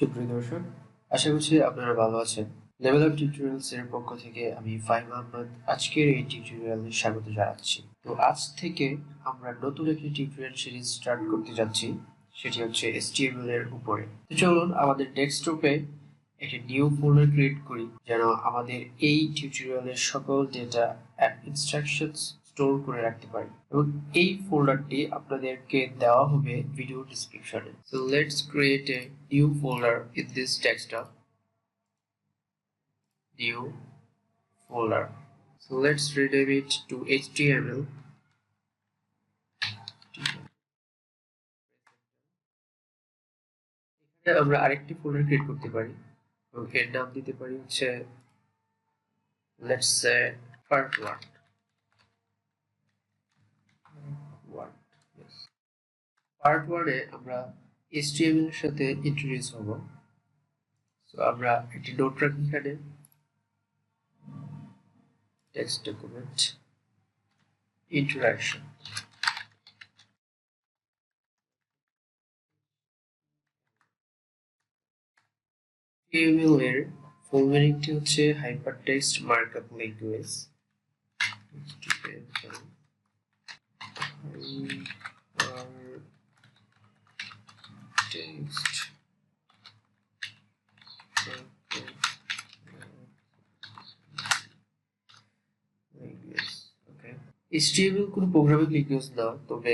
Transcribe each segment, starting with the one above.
সুপ্রিয় দর্শক, আশা করছি আপনারা ভালো আছেন। লেভেল আপ টিউটোরিয়ালস এর পক্ষ থেকে আমি ফাহিম আহমদ আজকের এই টিউটোরিয়ালে স্বাগত জানাচ্ছি। তো আজ থেকে আমরা নতুন একটি টিউটোরিয়াল সিরিজ স্টার্ট করতে যাচ্ছি, সেটি হচ্ছে HTML এর উপরে। তো চলুন আমাদের ডেস্কটপে একটি নিউ ফোল্ডার ক্রিয়েট করি, যেন আমাদের এই টিউটোরিয়ালের সকল ডেটা এন্ড ইনস্ট্রাকশনস স্টোর করে রাখতে পারি, এবং এই ফোল্ডারটি আপনাদেরকে দেওয়া হবে ভিডিও ডেসক্রিপশনে। So let's create a new folder in this desktop. New folder. So let's rename it to HTML. এখানে আমরা আরেকটি ফোল্ডার ক্রিয়েট করতে পারি এবং এর নাম দিতে পারি হচ্ছে let's say part1. Yes. part1 এ আমরা HTML এর সাথে ইন্ট্রোডিউস হব। সো আমরা একটি নোট রাখি এখানে, টেক্সট ডকুমেন্ট ইন্ট্রোডাকশন। HTML এর ফুল মিনিংটি হচ্ছে হাইপারটেক্সট মার্কআপ ল্যাঙ্গুয়েজ। HTML কোনো প্রোগ্রামিং ল্যাঙ্গুয়েজ না, তবে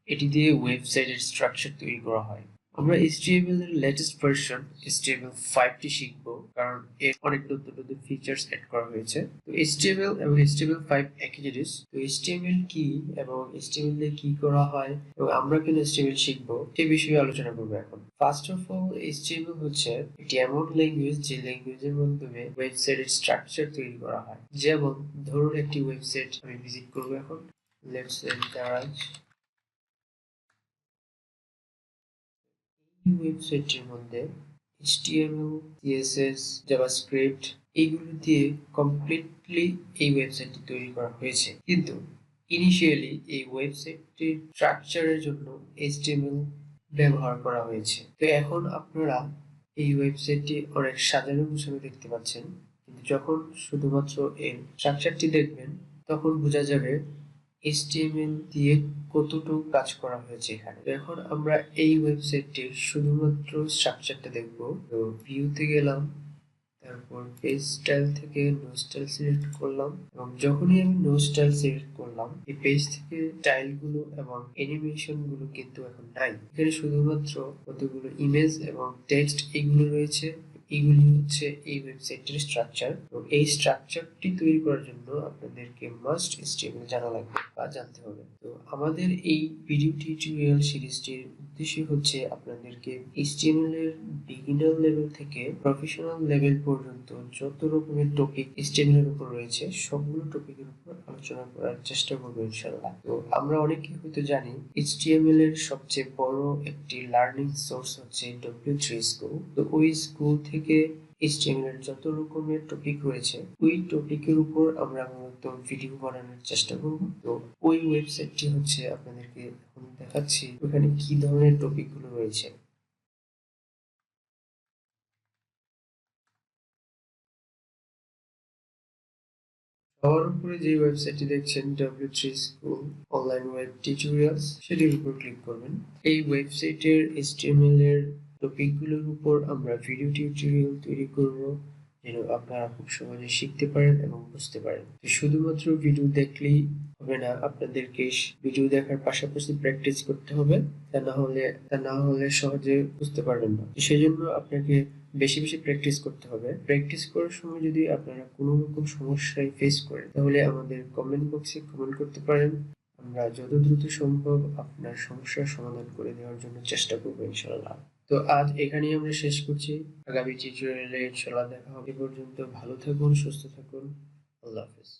এটি দিয়ে ওয়েবসাইটের স্ট্রাকচার তৈরি করা হয়। আমরা HTML এর লেটেস্ট ভার্সন HTML5 টি শিখব, কারণ এর অনেক নতুন নতুন ফিচার্স এড করা হয়েছে। তো HTML এবং HTML5 একই জিনিস। তো HTML কি এবং HTML দিয়ে কি করা হয় এবং আমরা কেন HTML শিখব সেই বিষয়ে আলোচনা করব এখন। ফার্স্ট অফ অল, HTML হচ্ছে একটি এমন ল্যাঙ্গুয়েজ যে ল্যাঙ্গুয়েজের মাধ্যমে ওয়েবসাইটের স্ট্রাকচার তৈরি করা হয়। যেমন ধরুন একটি ওয়েবসাইট আমি ভিজিট করব এখন, লেটস সে দারাজ। এই ওয়েবসাইটের মধ্যে HTML, CSS, জাভাস্ক্রিপ্ট এইগুলো দিয়ে কমপ্লিটলি এই ওয়েবসাইটটি তৈরি করা হয়েছে, কিন্তু ইনিশিয়ালি এই ওয়েবসাইটটির স্ট্রাকচারের জন্য HTML ব্যবহার করা হয়েছে। তো এখন আপনারা এই ওয়েবসাইটটি অনেক সাজানো গোছানো দেখতে পাচ্ছেন, কিন্তু যখন শুধুমাত্র এর স্ট্রাকচারটি দেখবেন তখন বোঝা যাবে HTML দিয়ে কতটুকু কাজ করা হয়েছে এখানে। এখন আমরা এই ওয়েবসাইটটির শুধুমাত্র স্ট্রাকচারটা দেখব। তো ভিউতে গেলাম, তারপর পেজ স্টাইল থেকে নো স্টাইল সিলেক্ট করলাম, এবং যখনই আমি নো স্টাইল সিলেক্ট করলাম এই পেজ থেকে স্টাইল গুলো এবং অ্যানিমেশন গুলো কিন্তু এখন নাই। এখানে শুধুমাত্র কতগুলো ইমেজ এবং টেক্সট এগুলো রয়েছে। এগুলি হচ্ছে এই ওয়েবসাইটের স্ট্রাকচার। তো এই স্ট্রাকচারটি তৈরি করার জন্য আপনাদেরকে মাস্ট HTML জানা লাগবে বা জানতে হবে। তো আমাদের এই ভিডিও টিউটোরিয়াল সিরিজটির উদ্দেশ্য হচ্ছে আপনাদেরকে HTML এর বিগিনার লেভেল থেকে প্রফেশনাল লেভেল পর্যন্ত যত রকমের টপিক HTML এর উপর রয়েছে সবগুলো টপিকের উপর আলোচনা করার চেষ্টা করব ইনশাআল্লাহ। তো আমরা অনেকেই হয়তো জানি HTML এর সবচেয়ে বড় একটি লার্নিং সোর্স হচ্ছে W3 স্কুল। তো ওই স্কুল থেকে HTML এর যত রকমের টপিক রয়েছে ওই টপিকের উপর আমরা মূলত ভিডিও বানানোর চেষ্টা করব। তো ওই ওয়েবসাইটটি হচ্ছে আপনাদেরকে এখন দেখাচ্ছি ওখানে কি ধরনের টপিক গুলো রয়েছে। সবার উপরে যে ওয়েবসাইটটি দেখছেন W3 school online web tutorials, সেটির উপর ক্লিক করবেন। এই ওয়েবসাইটের HTML এর টপিকগুলোর উপর আমরা ভিডিও টিউটোরিয়াল তৈরি করব, যেন আপনারা খুব সহজে শিখতে পারেন এবং বুঝতে পারেন। শুধুমাত্র ভিডিও দেখলেই হবে না, আপনাদেরকে ভিডিও দেখার পাশাপাশি প্র্যাকটিস করতে হবে, তা না হলে সহজে বুঝতে পারবেন না। সেজন্য আপনাকে বেশি বেশি প্র্যাকটিস করতে হবে। প্র্যাকটিস করার সময় যদি আপনারা কোনো রকম সমস্যায় ফেস করেন তাহলে আমাদের কমেন্ট বক্সে কমেন্ট করতে পারেন। আমরা যত দ্রুত সম্ভব আপনার সমস্যার সমাধান করে দেওয়ার জন্য চেষ্টা করবো ইনশাআল্লাহ। তো আজ এখানেই আমরা শেষ করছি। আগামী টিউটোরিয়ালে ইনশাআল্লাহ দেখা হবে। এ পর্যন্ত ভালো থাকুন, সুস্থ থাকুন। আল্লাহ হাফেজ।